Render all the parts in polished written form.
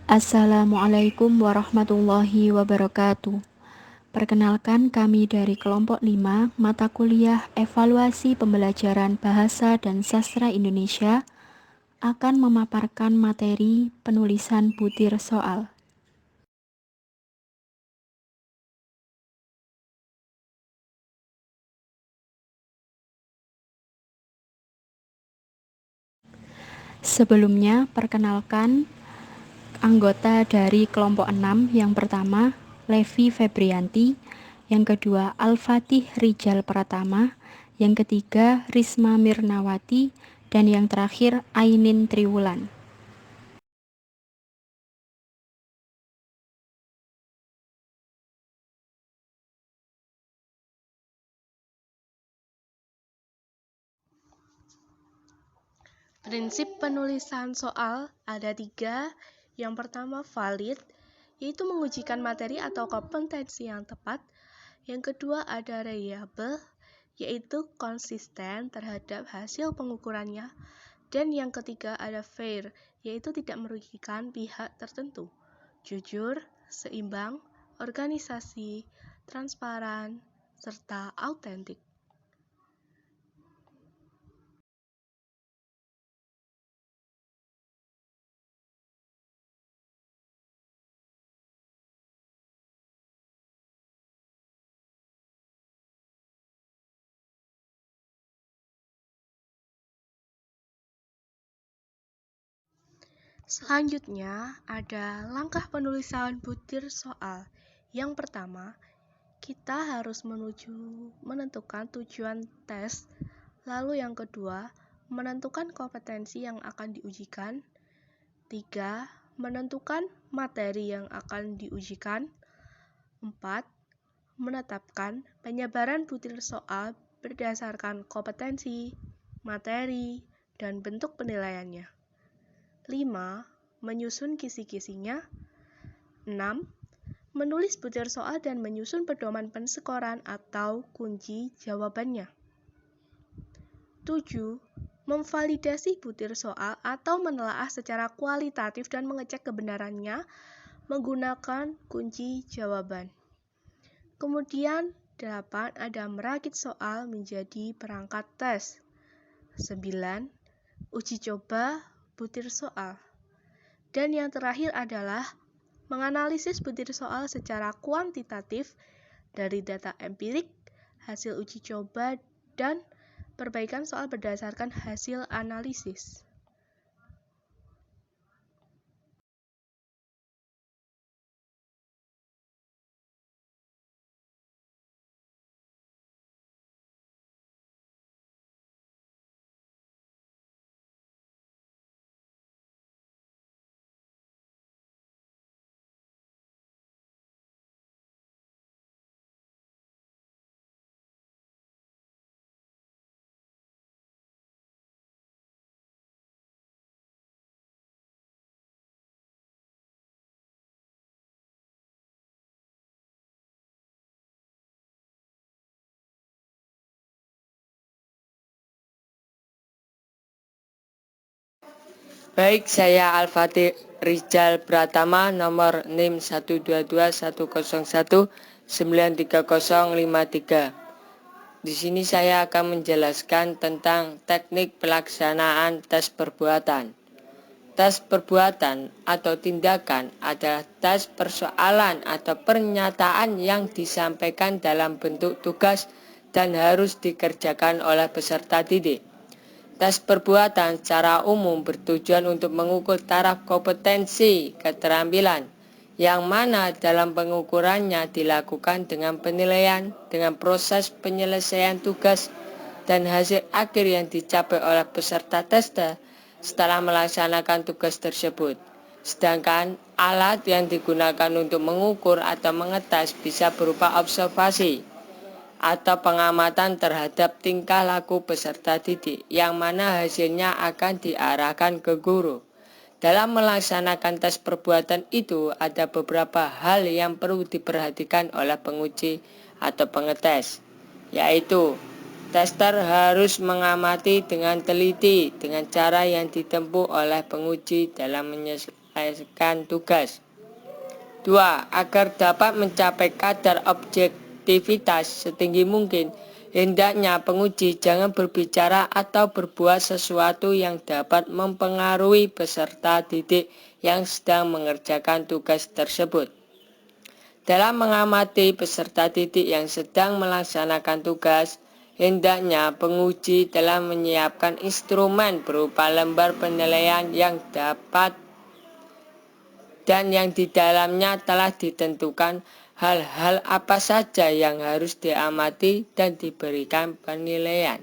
Assalamualaikum warahmatullahi wabarakatuh. Perkenalkan kami dari kelompok 5 mata kuliah Evaluasi Pembelajaran Bahasa dan Sastra Indonesia akan memaparkan materi penulisan butir soal. Sebelumnya, perkenalkan anggota dari kelompok 6. Yang pertama, Levi Febrianti. Yang kedua, Al-Fatih Rijal Pratama. Yang ketiga, Risma Mirnawati. Dan yang terakhir, Ainin Triwulan. Prinsip penulisan soal ada 3. Yang pertama valid, yaitu mengujikan materi atau kompetensi yang tepat. Yang kedua ada reliable, yaitu konsisten terhadap hasil pengukurannya. Dan yang ketiga ada fair, yaitu tidak merugikan pihak tertentu. Jujur, seimbang, organisasi, transparan, serta autentik. Selanjutnya, ada langkah penulisan butir soal. Yang pertama, kita harus menentukan tujuan tes. Lalu yang kedua, menentukan kompetensi yang akan diujikan. 3. Menentukan materi yang akan diujikan. 4. Menetapkan penyebaran butir soal berdasarkan kompetensi, materi, dan bentuk penilaiannya. 5. Menyusun kisi-kisinya. 6. Menulis butir soal dan menyusun pedoman penskoran atau kunci jawabannya. 7. Memvalidasi butir soal atau menelaah secara kualitatif dan mengecek kebenarannya menggunakan kunci jawaban. Kemudian 8. Ada merakit soal menjadi perangkat tes. 9. Uji coba butir soal. Dan yang terakhir adalah menganalisis butir soal secara kuantitatif dari data empirik, hasil uji coba, dan perbaikan soal berdasarkan hasil analisis. Baik, saya Al-Fatih Rijal Pratama, nomor NIM 12210193053. Di sini saya akan menjelaskan tentang teknik pelaksanaan tes perbuatan. Tes perbuatan atau tindakan adalah tes persoalan atau pernyataan yang disampaikan dalam bentuk tugas dan harus dikerjakan oleh peserta didik. Tes perbuatan secara umum bertujuan untuk mengukur taraf kompetensi keterampilan, yang mana dalam pengukurannya dilakukan dengan penilaian, dengan proses penyelesaian tugas, dan hasil akhir yang dicapai oleh peserta tes setelah melaksanakan tugas tersebut. Sedangkan alat yang digunakan untuk mengukur atau mengetes bisa berupa observasi atau pengamatan terhadap tingkah laku peserta didik, yang mana hasilnya akan diarahkan ke guru. Dalam melaksanakan tes perbuatan itu, ada beberapa hal yang perlu diperhatikan oleh penguji atau pengetes, yaitu tester harus mengamati dengan teliti dengan cara yang ditempuh oleh penguji dalam menyelesaikan tugas. 2. Agar dapat mencapai kadar objektivitas setinggi mungkin, hendaknya penguji jangan berbicara atau berbuat sesuatu yang dapat mempengaruhi peserta didik yang sedang mengerjakan tugas tersebut. Dalam mengamati peserta didik yang sedang melaksanakan tugas, hendaknya penguji telah menyiapkan instrumen berupa lembar penilaian yang dapat dan yang di dalamnya telah ditentukan hal-hal apa saja yang harus diamati dan diberikan penilaian.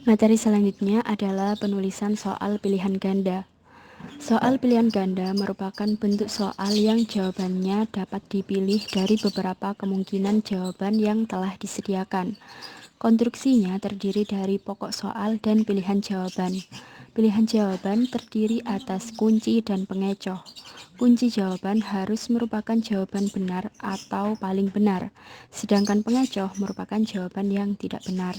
Materi selanjutnya adalah penulisan soal pilihan ganda. Soal pilihan ganda merupakan bentuk soal yang jawabannya dapat dipilih dari beberapa kemungkinan jawaban yang telah disediakan. Konstruksinya terdiri dari pokok soal dan pilihan jawaban. Pilihan jawaban terdiri atas kunci dan pengecoh. Kunci jawaban harus merupakan jawaban benar atau paling benar, sedangkan pengecoh merupakan jawaban yang tidak benar.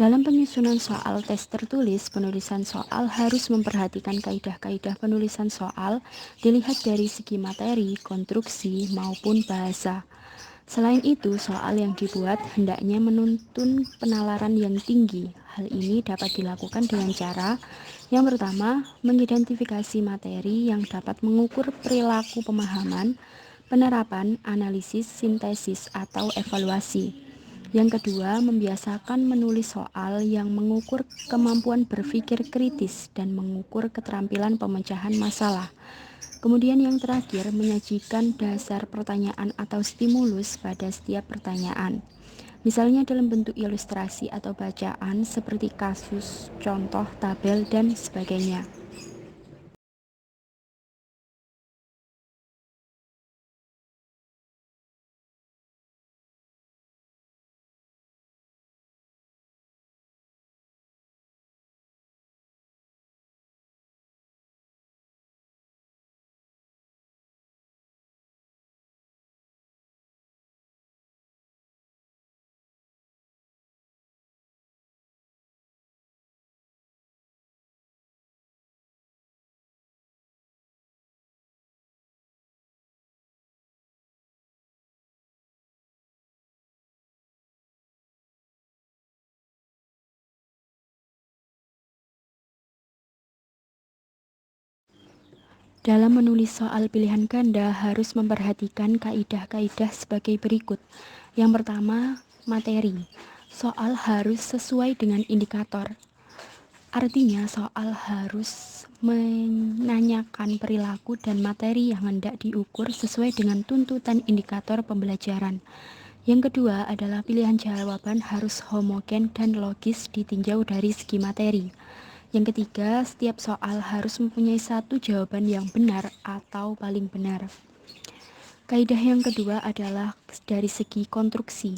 Dalam penyusunan soal tes tertulis, penulisan soal harus memperhatikan kaidah-kaidah penulisan soal dilihat dari segi materi, konstruksi, maupun bahasa. Selain itu, soal yang dibuat hendaknya menuntun penalaran yang tinggi. Hal ini dapat dilakukan dengan cara yang pertama, mengidentifikasi materi yang dapat mengukur perilaku pemahaman, penerapan, analisis, sintesis, atau evaluasi. Yang kedua, membiasakan menulis soal yang mengukur kemampuan berpikir kritis dan mengukur keterampilan pemecahan masalah. Kemudian yang terakhir, menyajikan dasar pertanyaan atau stimulus pada setiap pertanyaan. Misalnya dalam bentuk ilustrasi atau bacaan seperti kasus, contoh, tabel, dan sebagainya. Dalam menulis soal pilihan ganda harus memperhatikan kaidah-kaidah sebagai berikut. Yang pertama, materi. Soal harus sesuai dengan indikator. Artinya soal harus menanyakan perilaku dan materi yang hendak diukur sesuai dengan tuntutan indikator pembelajaran. Yang kedua adalah pilihan jawaban harus homogen dan logis ditinjau dari segi materi. Yang ketiga, setiap soal harus mempunyai satu jawaban yang benar atau paling benar. Kaidah yang kedua adalah dari segi konstruksi.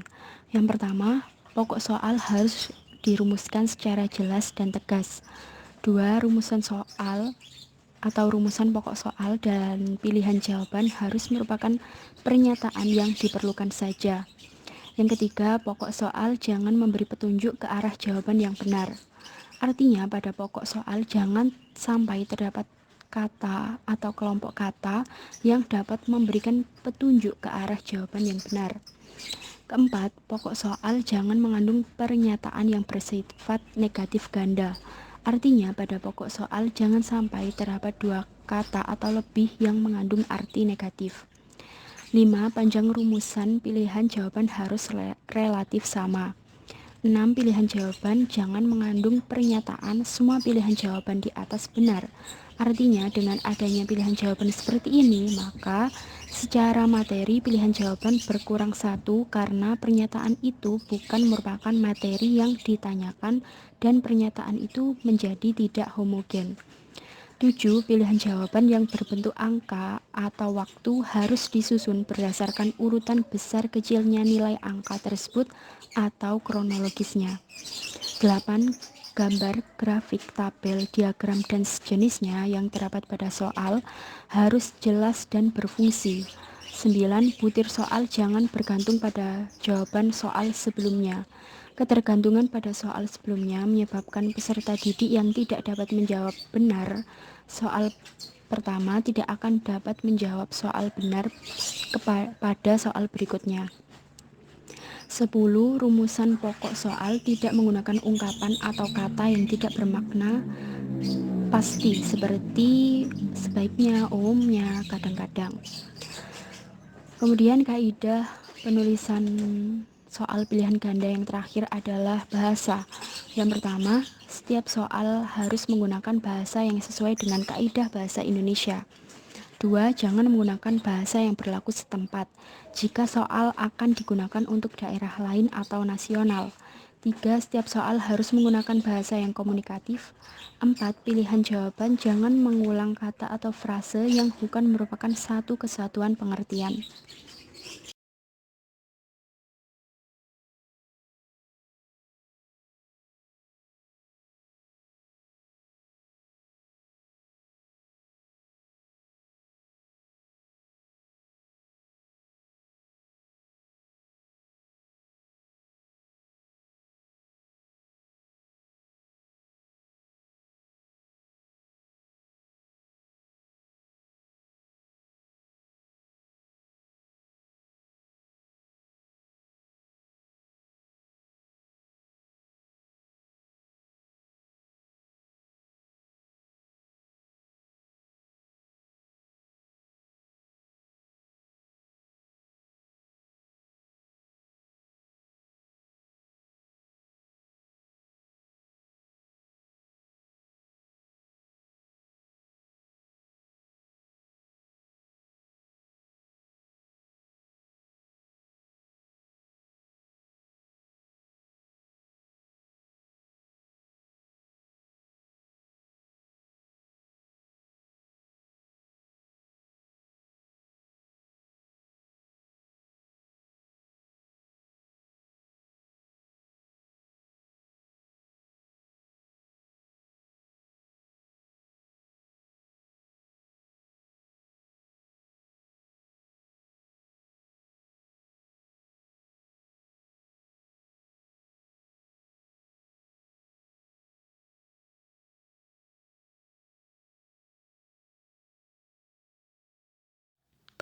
Yang pertama, pokok soal harus dirumuskan secara jelas dan tegas. 2. Rumusan soal atau rumusan pokok soal dan pilihan jawaban harus merupakan pernyataan yang diperlukan saja. Yang ketiga, pokok soal jangan memberi petunjuk ke arah jawaban yang benar. Artinya pada pokok soal jangan sampai terdapat kata atau kelompok kata yang dapat memberikan petunjuk ke arah jawaban yang benar. Keempat, pokok soal jangan mengandung pernyataan yang bersifat negatif ganda. Artinya, pada pokok soal jangan sampai terdapat dua kata atau lebih yang mengandung arti negatif. 5. Panjang rumusan pilihan jawaban harus relatif sama. 6. Pilihan jawaban jangan mengandung pernyataan semua pilihan jawaban di atas benar. Artinya, dengan adanya pilihan jawaban seperti ini, maka secara materi pilihan jawaban berkurang satu karena pernyataan itu bukan merupakan materi yang ditanyakan dan pernyataan itu menjadi tidak homogen. 7. Pilihan jawaban yang berbentuk angka atau waktu harus disusun berdasarkan urutan besar kecilnya nilai angka tersebut atau kronologisnya. 8. Gambar, grafik, tabel, diagram, dan sejenisnya yang terdapat pada soal harus jelas dan berfungsi. 9. Butir soal jangan bergantung pada jawaban soal sebelumnya. Ketergantungan pada soal sebelumnya menyebabkan peserta didik yang tidak dapat menjawab benar soal pertama tidak akan dapat menjawab soal benar pada soal berikutnya. 10. Rumusan pokok soal tidak menggunakan ungkapan atau kata yang tidak bermakna pasti seperti sebaiknya, umumnya, kadang-kadang. Kemudian kaidah penulisan soal pilihan ganda yang terakhir adalah bahasa. Yang pertama, setiap soal harus menggunakan bahasa yang sesuai dengan kaidah bahasa Indonesia. 2. Jangan menggunakan bahasa yang berlaku setempat jika soal akan digunakan untuk daerah lain atau nasional. 3. Setiap soal harus menggunakan bahasa yang komunikatif. 4. Pilihan jawaban jangan mengulang kata atau frase yang bukan merupakan satu kesatuan pengertian.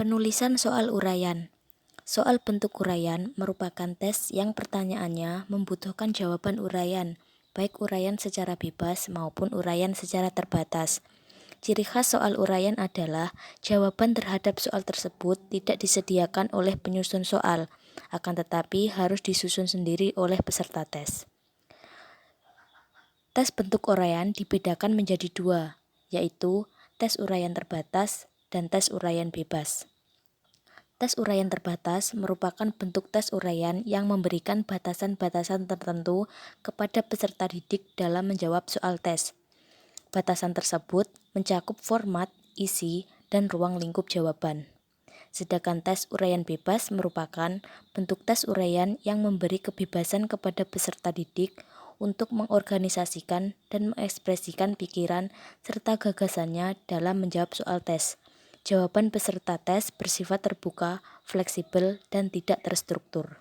Penulisan soal uraian. Soal bentuk uraian merupakan tes yang pertanyaannya membutuhkan jawaban uraian, baik uraian secara bebas maupun uraian secara terbatas. Ciri khas soal uraian adalah jawaban terhadap soal tersebut tidak disediakan oleh penyusun soal, akan tetapi harus disusun sendiri oleh peserta tes. Tes bentuk uraian dibedakan menjadi dua, yaitu tes uraian terbatas dan tes uraian bebas. Tes uraian terbatas merupakan bentuk tes uraian yang memberikan batasan-batasan tertentu kepada peserta didik dalam menjawab soal tes. Batasan tersebut mencakup format, isi, dan ruang lingkup jawaban. Sedangkan tes uraian bebas merupakan bentuk tes uraian yang memberi kebebasan kepada peserta didik untuk mengorganisasikan dan mengekspresikan pikiran serta gagasannya dalam menjawab soal tes. Jawaban peserta tes bersifat terbuka, fleksibel, dan tidak terstruktur.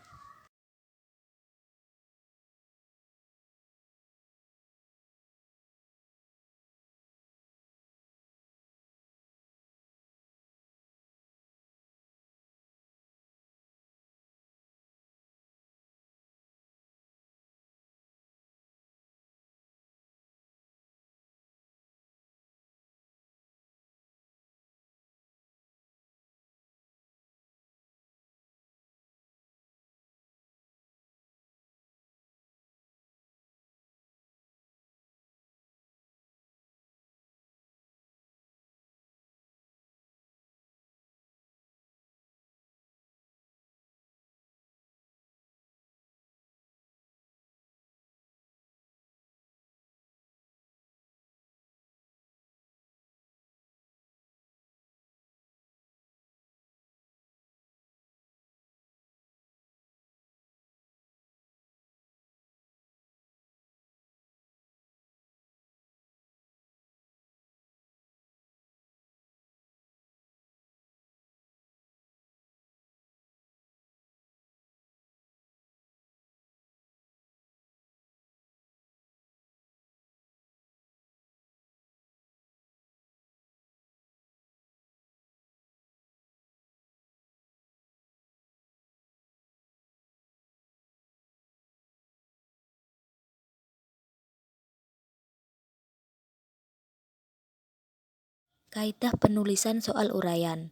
Kaidah penulisan soal uraian.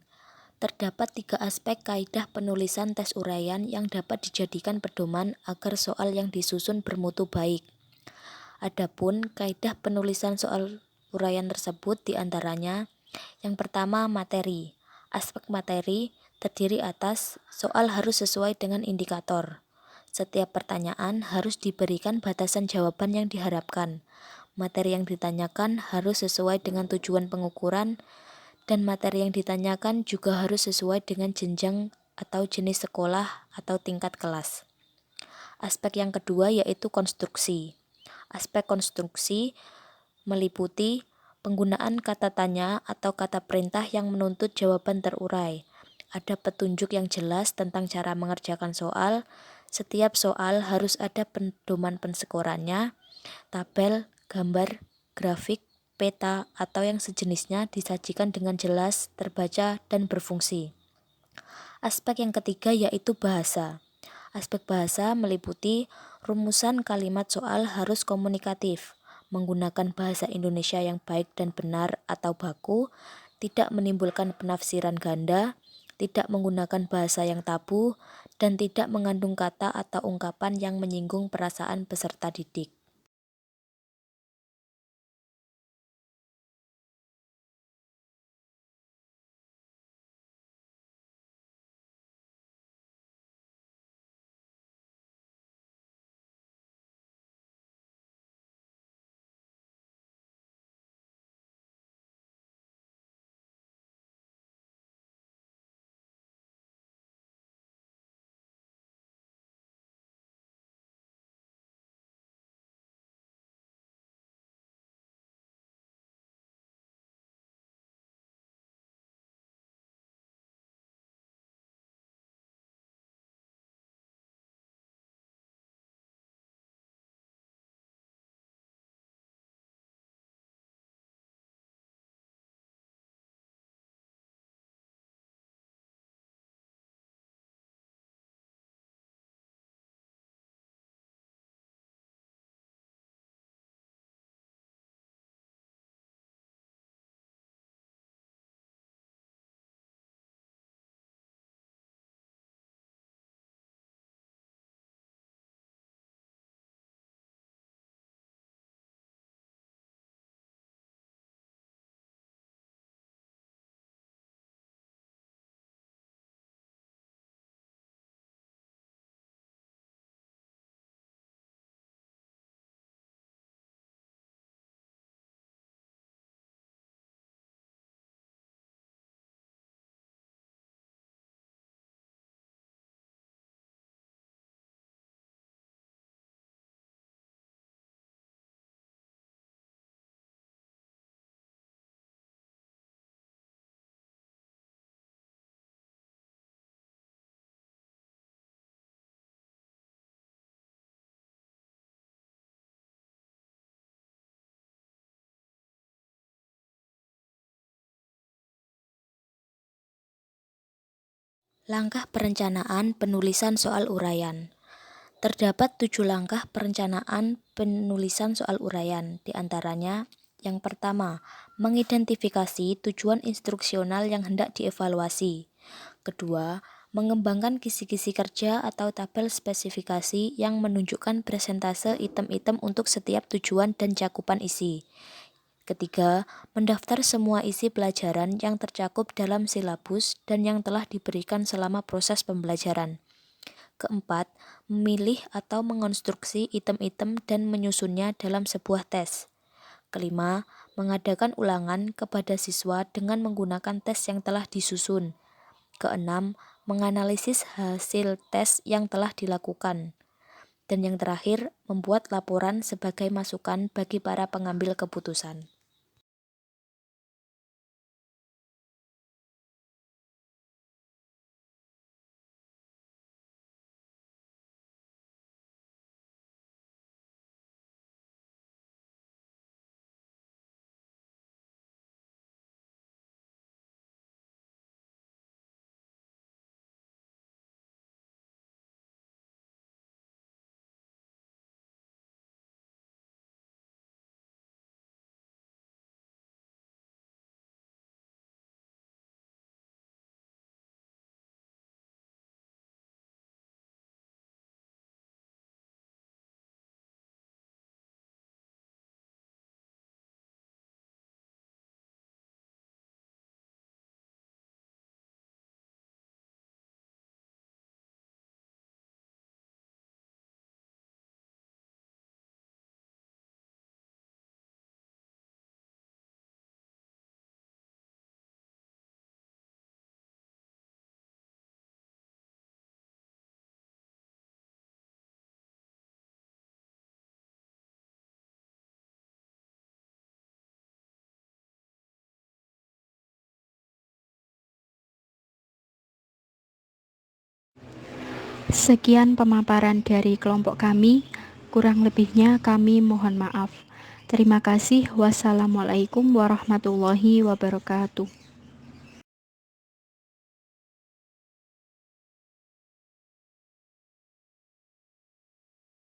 Terdapat 3 aspek kaidah penulisan tes uraian yang dapat dijadikan pedoman agar soal yang disusun bermutu baik. Adapun kaidah penulisan soal uraian tersebut diantaranya: yang pertama, materi. Aspek materi terdiri atas soal harus sesuai dengan indikator. Setiap pertanyaan harus diberikan batasan jawaban yang diharapkan. Materi yang ditanyakan harus sesuai dengan tujuan pengukuran, dan materi yang ditanyakan juga harus sesuai dengan jenjang atau jenis sekolah atau tingkat kelas. Aspek yang kedua yaitu konstruksi. Aspek konstruksi meliputi penggunaan kata tanya atau kata perintah yang menuntut jawaban terurai. Ada petunjuk yang jelas tentang cara mengerjakan soal. Setiap soal harus ada pedoman penskorannya, tabel, gambar, grafik, peta, atau yang sejenisnya disajikan dengan jelas, terbaca, dan berfungsi. Aspek yang ketiga yaitu bahasa. Aspek bahasa meliputi rumusan kalimat soal harus komunikatif, menggunakan bahasa Indonesia yang baik dan benar atau baku, tidak menimbulkan penafsiran ganda, tidak menggunakan bahasa yang tabu, dan tidak mengandung kata atau ungkapan yang menyinggung perasaan peserta didik. Langkah perencanaan penulisan soal uraian. Terdapat 7 langkah perencanaan penulisan soal uraian, diantaranya: yang pertama, mengidentifikasi tujuan instruksional yang hendak dievaluasi. Kedua, mengembangkan kisi-kisi kerja atau tabel spesifikasi yang menunjukkan persentase item-item untuk setiap tujuan dan cakupan isi. Ketiga, mendaftar semua isi pelajaran yang tercakup dalam silabus dan yang telah diberikan selama proses pembelajaran. Keempat, memilih atau mengonstruksi item-item dan menyusunnya dalam sebuah tes. Kelima, mengadakan ulangan kepada siswa dengan menggunakan tes yang telah disusun. Keenam, menganalisis hasil tes yang telah dilakukan. Dan yang terakhir, membuat laporan sebagai masukan bagi para pengambil keputusan. Sekian pemaparan dari kelompok kami, kurang lebihnya kami mohon maaf. Terima kasih. Wassalamualaikum warahmatullahi wabarakatuh.